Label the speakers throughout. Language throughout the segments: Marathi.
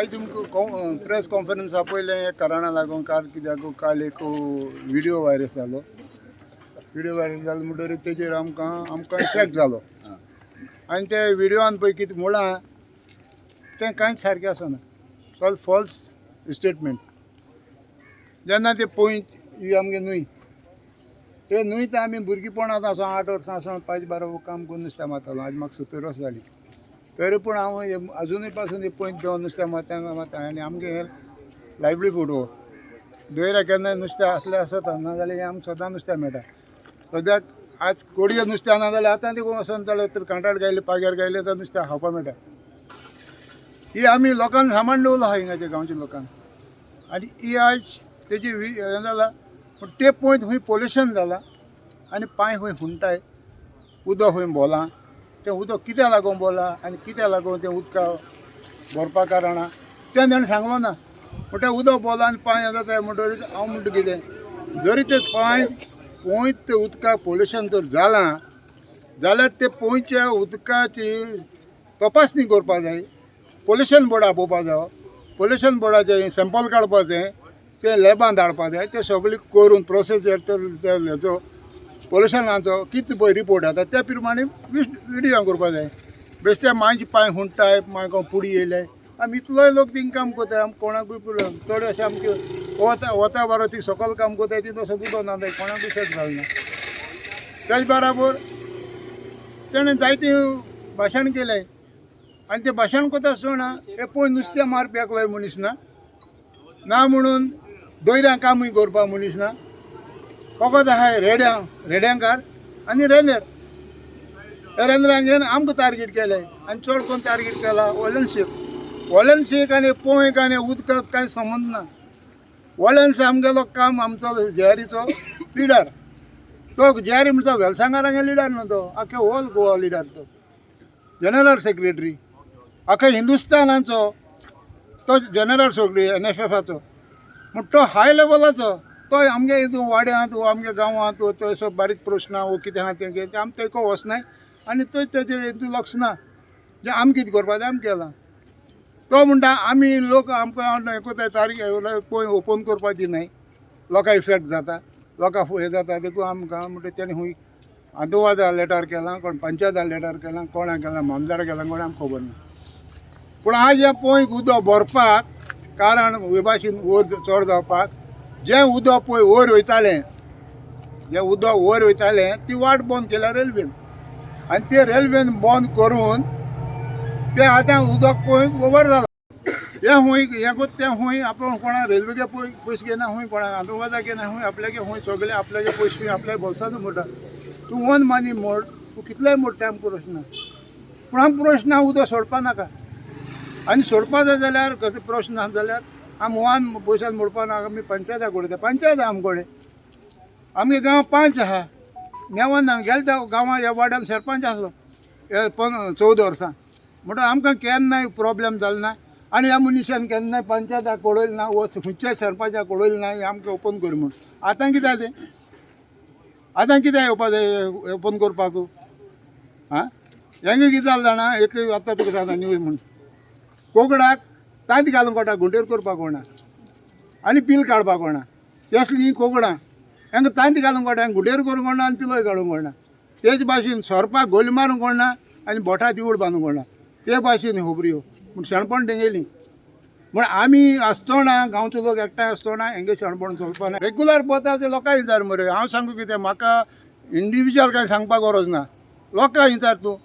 Speaker 1: आज तुमकां प्रेस कॉन्फरन्सा पयलें एक कारणां लागून काल एक व्हिडिओ व्हायरल जालो. म्हणटकीर तेजेर आमकां इफेक्ट जालो आनी ते व्हिडिओन पळय कितें म्हळां तें कांयच सारकें आसना. Solve false statement. जेन्ना ते पॉयंट ही आमगे न्हंय ते न्हंयत आमी भुरगेपणांत आसूं 8 वर्सां आसूं 5-12 काम करून नुस्तें मारतालो. आज म्हाका 70 वर्सां जालीं तरी पूण हांव अजुनूय पासून पॉयंट देंवन नुस्तें मारता आनी आमगे हें लायव्हलीहूड हो दोयऱ्या केन्नाय नुस्तें आसलें आसता ना जाल्यार हें आमकां सदां नुस्तें मेळटा. सद्याक आज कोडये नुस्तें ना जाल्यार आतां देखून वचोन जाल्यार तर कांटाळ गायले पाग्यार गायले तर नुस्तें खावपाक मेळटा. ही आमी लोकांक सामान दवरलो आहा हिंगाच्या गांवच्या लोकांक आनी ही आज तेजी हें जालां. पूण ते पॉयंट खंय पोल्युशन जालां आनी पांय खंय हुंटाय उदक खंय बोलां. तें उदक कित्या लागून बोलां आनी कित्या लागून तें उदका भरपा कारणां तें ताणें सांगलो ना. म्हणटा उदक बोलां आनी पांय जाता म्हणटकीर हांव म्हणटा कितें जरी ते पॉयंट ते उदकाक पोल्युशन जर जालां जाल्यार ते पॉयंटच्या उदकाची तपासणी करपाक जाय. पोल्युशन बोर्डाक पळोवपाक जाय. पोल्युशन बोर्डाचें सॅम्पल काडपाक जाय. ते लॅबान धाडपाक जाय. ते सगळें करून प्रोसेस हेचो पोल्युशनाचो कितें पळय रिपोर्ट येता त्या प्रमाणे व्हिडियो करपाक जाय. बेश्टे मांयचे पांय हुंटाय मागीर पुडी येयले आमी इतलोय लोक थिंग काम करताय. आमकां कोणाकूय प्रॉब्लेम चड अशें आमचे वता बारा ती सकयल काम करताय ती तसो उदक ना जाय कोणाकूय सेट जालना. तेच बराबर तेणें जायतें भाशण केलें आनी तें भाशण करता आसतना हे पळय नुस्तें मारपी एकलोय मनीस ना म्हणून दोयऱ्यां कामूय करपाक मनीस ना. फकत आहाय रेड्यांकार आनी रेंदेर. रेंद्रांगेन आमकां टार्गेट केलें आनी चड कोण टार्गेट केला वॉलन्सीक आनी पोंयक आनी उदकाक कांय संबंद ना. वॉलन्स आमगेलो काम आमचो जेआरीचो लिडर. तो जेआरी म्हणटा वेलसांगारांगे लिडर न्हू तो आख्या होल गोवा लिडर. तो जनरल सेक्रेटरी आख्या हिंदुस्तानाचो तो जनरल सेक्रेटरी NFFाचो. म्हण तो हाय लेवलाचो तो आमगे हितून वाड्यांत वो आमगे गांवांत वो तो असो बारीक प्रश्न वो कितें आहा तें आमी तेको वचनाय आनी तो तेजे हितून लक्ष ना. जे आमी कितें करपाक जाय आमी केलां. तो म्हणटा आमी लोक आमकां एकोताय तारीख पळय ओपन करपाक दिनाय. लोकां इफेक्ट जाता लोकांक हें जाता देखून आमकां म्हणटा तेणें खंय आदवोगादा लेटर केलां कोण पंचायता लेटर केलां कोणा केलां मामदार केलां कोण आमकां खबर ना. पूण आज ह्या पळयक उदक भरपाक कारण हे भाशेन वयर चड जावपाक जें उदक पळय वयर वयतालें ती वाट बंद केल्या रेल्वेन आनी ते रेल्वेन बंद करून तें आतां उदक पळय वयर जालां. हें कोत तें खंय आपण कोणा रेल्वेगे पयशे घेना खंय कोणा आदवोगादा घेना खंय आपल्यागे खंय सगळे आपल्यागे पयशे आपल्या बोल्सांत मोडटा. तूं वन मानी मोड तूं कितलेंय मोड तें आमकां प्रश्न ना. पूण आमी प्रश्न उदक सोडपा नाका आनी सोडपा जाय जाल्यार प्रश्न आसा जाल्यार आमी वन पयशान मोडपा नाका. आमी पंचायताक उडयता पंचायत आहा आमचे कडेन. आमगे गांवां 5 आहा नेवान गेल्या गांवां ह्या वाड्यान सरपंच आसलो 14 वर्सां. म्हणटा आमकां केन्नाय प्रॉब्लेम जालो ना आनी ह्या मनशान केन्नाय पंचायताक कळयलें ना वो खंयच्याय सरपंचाक कळयलें ना हें आमकां ओपन कर म्हूण. आतां कितें तें आतां कितें येवपाक जाय ओपन करपाक आं. हेंगे कितें जालें जाणा एक आतां तुका सांगता न्यूज म्हूण कोंकणाक तांत घालूंक कोणा गुंडेर करपाक कोणा आनी बील काडपाक कोणा. तेसली ही कोंकणां हेंका तांत घालूंक कोणा गुंडेर करूंक कोणा आनी पिलोय काडूंक कोणा. तेच भाशेन सोरपाक गोली मारूंक कोणा आनी बोटा दिवड बांदूंक कोणा. ते भाशेन खबऱ्यो पूण शणपण तेंगेली. म्हण आमी आसतना गांवचो लोक एकठांय आसतना हेंगे शणपण चलपा ना. रेग्युलर पळयता ते लोकांक विचार मरे. हांव सांगू कितें म्हाका इंडिविज्युअल कांय सांगपाक गरज ना. लोकांक विचार तूं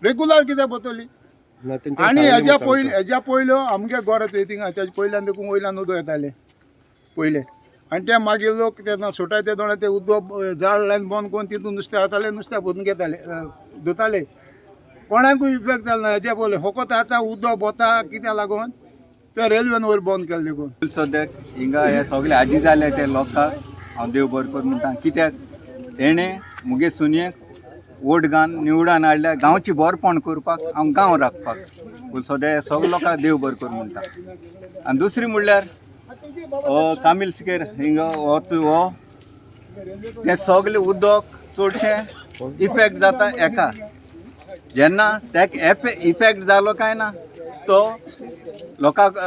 Speaker 1: रेग्युलर कित्याक बतली. आनी हेज्या पयल्यो आमगे गोर थिंगा हेच्या पयल्यान देखून वयल्यान उदक येतालें पयलें आनी ते मागीर लोक तेन्ना सुटाय ते दोना ते उदक जाळ लायन बंद करून तितून नुस्तें जातालें नुस्तें भरून घेताले धुताले. कोणाकूय इफेक्ट जालो ना. हेजे पयलें फकत आतां उदक बोता कित्याक लागून ते रेल्वेन वयर बंद केलें देखून.
Speaker 2: सद्याक हिंगा हे सगळे आजी जाले ते लोकांक हांव देव बरें कर म्हणटा. कित्याक तेणें मुगे सुनयेक वोट घान निवडान हाडल्या गांवची बरपण करपाक हांव गांव राखपाक सद्या सगळे लोकांक देव बरें कर म्हणटा. आनी दुसरी म्हणल्यार कामील सिकेर हिंगा हो तें सगळें उदक चडशें इफेक्ट जाता एका. जेन्ना तेका इफेक्ट जालो काय ना तो लोकांक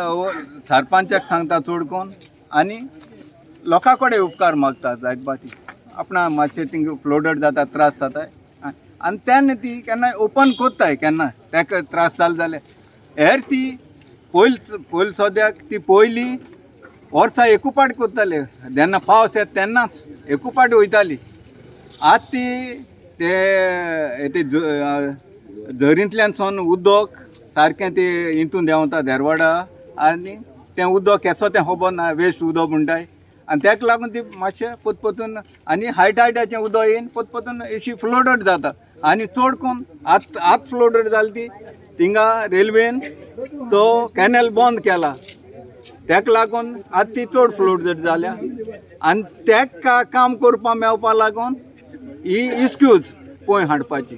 Speaker 2: सरपंचाक सांगता चड कोन्न आनी लोकां कडेन उपकार मागता जायत बाती आपणा मातशें थिंग फ्लोडड जाता त्रास जाता आनी तेन्ना ती केन्नाय ओपन कोत्ताय केन्ना ताका त्रास जाले जाल्यार हेर ती पयली सद्याक ती पयली वर्सां एकूपाट कोत्ताले जेन्ना पावस येता तेन्नाच एकूपाट वयताली आतां ती ते झरींतल्यान सोन उदक सारकें ते हितून देंवता देरवाडा आनी तें उदक केसो तें खबर ना वेस्ट उदक म्हणटाय आनी ताका लागून ती मातशें पोतपोतून आनी हायटाचें उदक येवन पोतपोतून अशी फ्लोडड जाता आनी चड कोन्न आतां फ्लोडड जाली ती थिंगा रेल्वेन तो कॅनल बंद केला ताका लागून आतां ती चड फ्लोडड जाल्या आनी ताका काम करपा मेळपा लागून ही इस्क्यूज पळय हाडपाची